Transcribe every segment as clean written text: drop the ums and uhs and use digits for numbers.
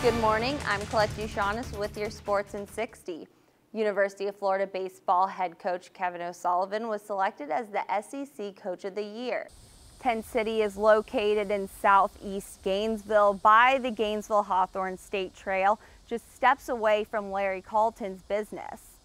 Good morning, I'm Colette DuChanois with your Sports in 60. University of Florida baseball head coach Kevin O'Sullivan was selected as the SEC Coach of the Year. Tent City is located in southeast Gainesville by the Gainesville-Hawthorne State Trail, just steps away from Larry Carlton's business.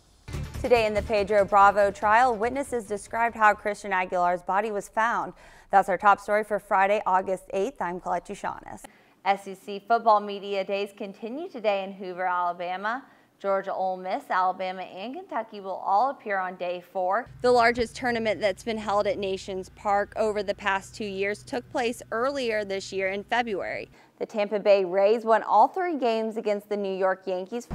Today in the Pedro Bravo trial, witnesses described how Christian Aguilar's body was found. That's our top story for Friday, August 8th. I'm Colette DuChanois. SEC football media days continue today in Hoover, Alabama. Georgia, Ole Miss, Alabama, and Kentucky will all appear on day 4. The largest tournament that's been held at Nations Park over the past 2 years took place earlier this year in February. The Tampa Bay Rays won all 3 games against the New York Yankees.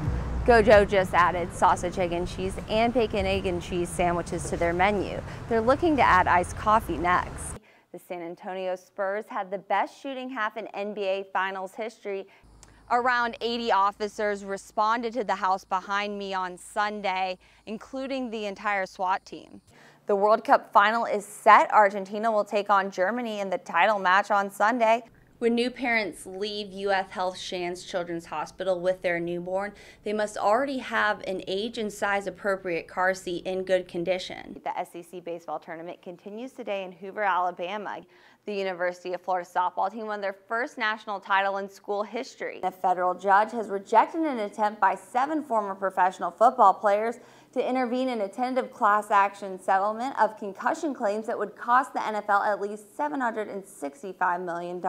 Gojo just added sausage, egg, and cheese and bacon, egg, and cheese sandwiches to their menu. They're looking to add iced coffee next. The San Antonio Spurs had the best shooting half in NBA Finals history. Around 80 officers responded to the house behind me on Sunday, including the entire SWAT team. The World Cup final is set. Argentina will take on Germany in the title match on Sunday. When new parents leave UF Health Shands Children's Hospital with their newborn, they must already have an age and size appropriate car seat in good condition. The SEC baseball tournament continues today in Hoover, Alabama. The University of Florida softball team won their first national title in school history. A federal judge has rejected an attempt by 7 former professional football players to intervene in a tentative class action settlement of concussion claims that would cost the NFL at least $765 million.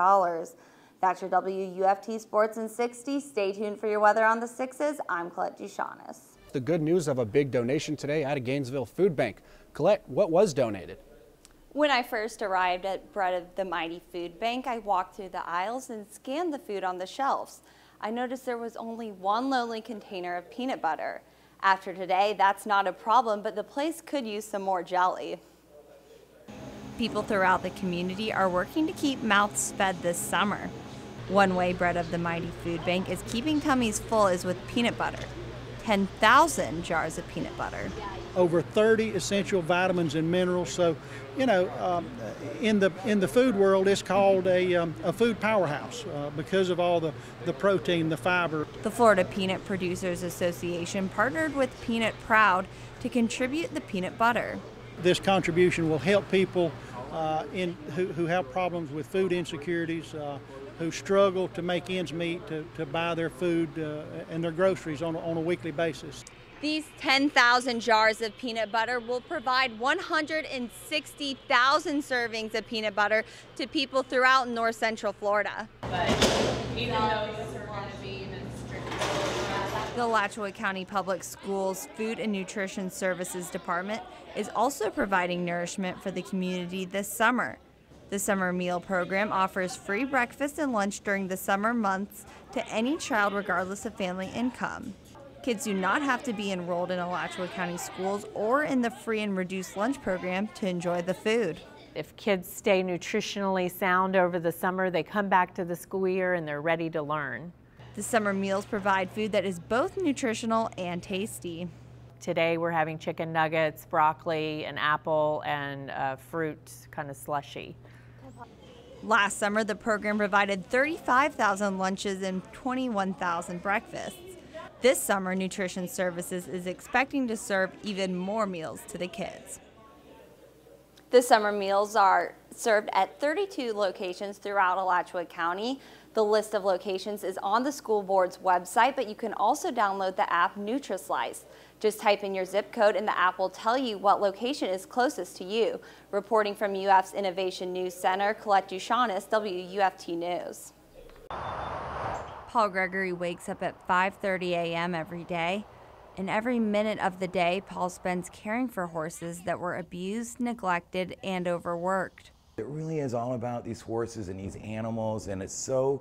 That's your WUFT Sports in 60. Stay tuned for your weather on the 6s. I'm Colette DuChanois. The good news of a big donation today out of Gainesville Food Bank. Colette, what was donated? When I first arrived at Bread of the Mighty Food Bank, I walked through the aisles and scanned the food on the shelves. I noticed there was only one lonely container of peanut butter. After today, that's not a problem, but the place could use some more jelly. People throughout the community are working to keep mouths fed this summer. One way Bread of the Mighty Food Bank is keeping tummies full is with peanut butter. 10,000 jars of peanut butter. Over 30 essential vitamins and minerals. So, you know, in the food world, it's called a food powerhouse because of all the protein, the fiber. The Florida Peanut Producers Association partnered with Peanut Proud to contribute the peanut butter. This contribution will help people who have problems with food insecurities, who struggle to make ends meet to buy their food and their groceries on a weekly basis. These 10,000 jars of peanut butter will provide 160,000 servings of peanut butter to people throughout North Central Florida. But even though we're going to be in a strict the Alachua County Public Schools Food and Nutrition Services Department is also providing nourishment for the community this summer. The summer meal program offers free breakfast and lunch during the summer months to any child regardless of family income. Kids do not have to be enrolled in Alachua County schools or in the free and reduced lunch program to enjoy the food. If kids stay nutritionally sound over the summer, they come back to the school year and they're ready to learn. The summer meals provide food that is both nutritional and tasty. Today we're having chicken nuggets, broccoli, an apple, and fruit kind of slushy. Last summer, the program provided 35,000 lunches and 21,000 breakfasts. This summer, Nutrition Services is expecting to serve even more meals to the kids. The summer meals are served at 32 locations throughout Alachua County. The list of locations is on the school board's website, but you can also download the app NutriSlice. Just type in your zip code and the app will tell you what location is closest to you. Reporting from UF's Innovation News Center, Colette DuChanois, WUFT News. Paul Gregory wakes up at 5:30 a.m. every day, and every minute of the day Paul spends caring for horses that were abused, neglected, and overworked. It really is all about these horses and these animals, and it's the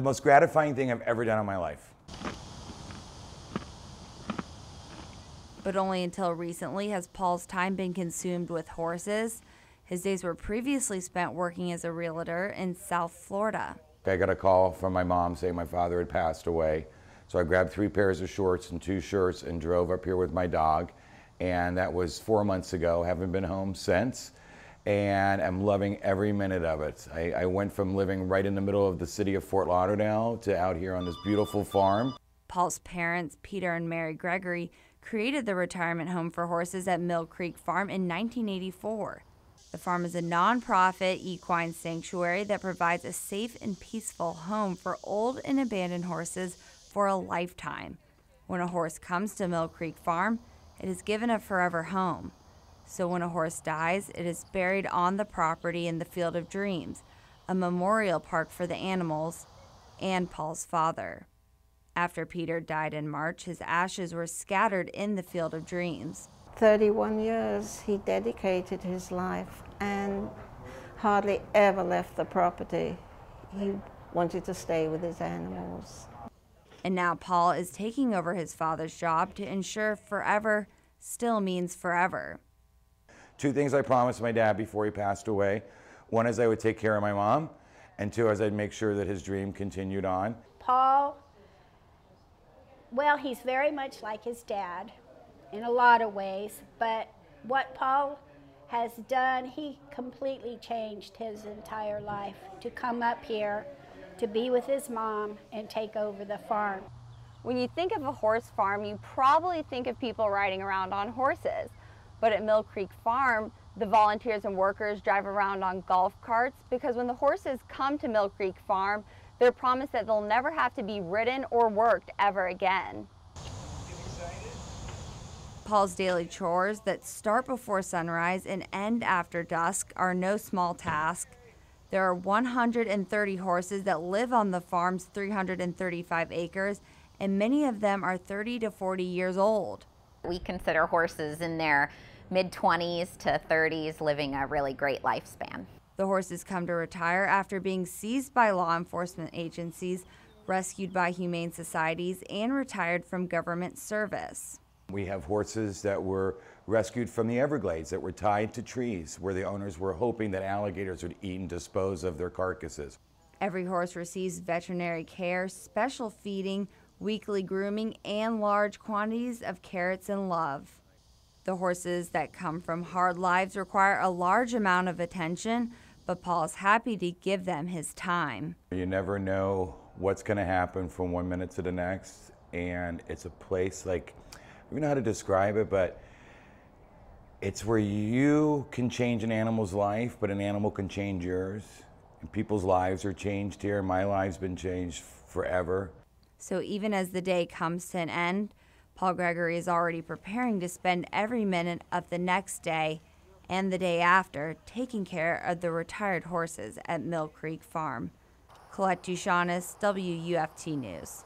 most gratifying thing I've ever done in my life. But only until recently has Paul's time been consumed with horses. His days were previously spent working as a realtor in South Florida. I got a call from my mom saying my father had passed away. So I grabbed 3 pairs of shorts and 2 shirts and drove up here with my dog. And that was 4 months ago. Haven't been home since. and I'm loving every minute of it. I went from living right in the middle of the city of Fort Lauderdale to out here on this beautiful farm. Paul's parents, Peter and Mary Gregory, created the retirement home for horses at Mill Creek Farm in 1984. The farm is a nonprofit equine sanctuary that provides a safe and peaceful home for old and abandoned horses for a lifetime. When a horse comes to Mill Creek Farm, it is given a forever home. So when a horse dies, it is buried on the property in the Field of Dreams, a memorial park for the animals and Paul's father. After Peter died in March, his ashes were scattered in the Field of Dreams. 31 years he dedicated his life and hardly ever left the property. He wanted to stay with his animals. And now Paul is taking over his father's job to ensure forever still means forever. 2 things I promised my dad before he passed away. 1 is I would take care of my mom, and 2 is I'd make sure that his dream continued on. Paul, well, he's very much like his dad in a lot of ways, but what Paul has done, he completely changed his entire life to come up here, to be with his mom and take over the farm. When you think of a horse farm, you probably think of people riding around on horses. But at Mill Creek Farm, the volunteers and workers drive around on golf carts because when the horses come to Mill Creek Farm, they're promised that they'll never have to be ridden or worked ever again. Paul's daily chores that start before sunrise and end after dusk are no small task. There are 130 horses that live on the farm's 335 acres, and many of them are 30 to 40 years old. We consider horses in their mid-20s to 30s living a really great lifespan. The horses come to retire after being seized by law enforcement agencies, rescued by humane societies, and retired from government service. We have horses that were rescued from the Everglades that were tied to trees where the owners were hoping that alligators would eat and dispose of their carcasses. Every horse receives veterinary care, special feeding, weekly grooming, and large quantities of carrots and love. The horses that come from hard lives require a large amount of attention, but Paul's happy to give them his time. You never know what's going to happen from one minute to the next, and it's a place like, I don't know how to describe it, but it's where you can change an animal's life, but an animal can change yours. And people's lives are changed here. My life's been changed forever. So even as the day comes to an end, Paul Gregory is already preparing to spend every minute of the next day and the day after taking care of the retired horses at Mill Creek Farm. Colette DuChanois, WUFT News.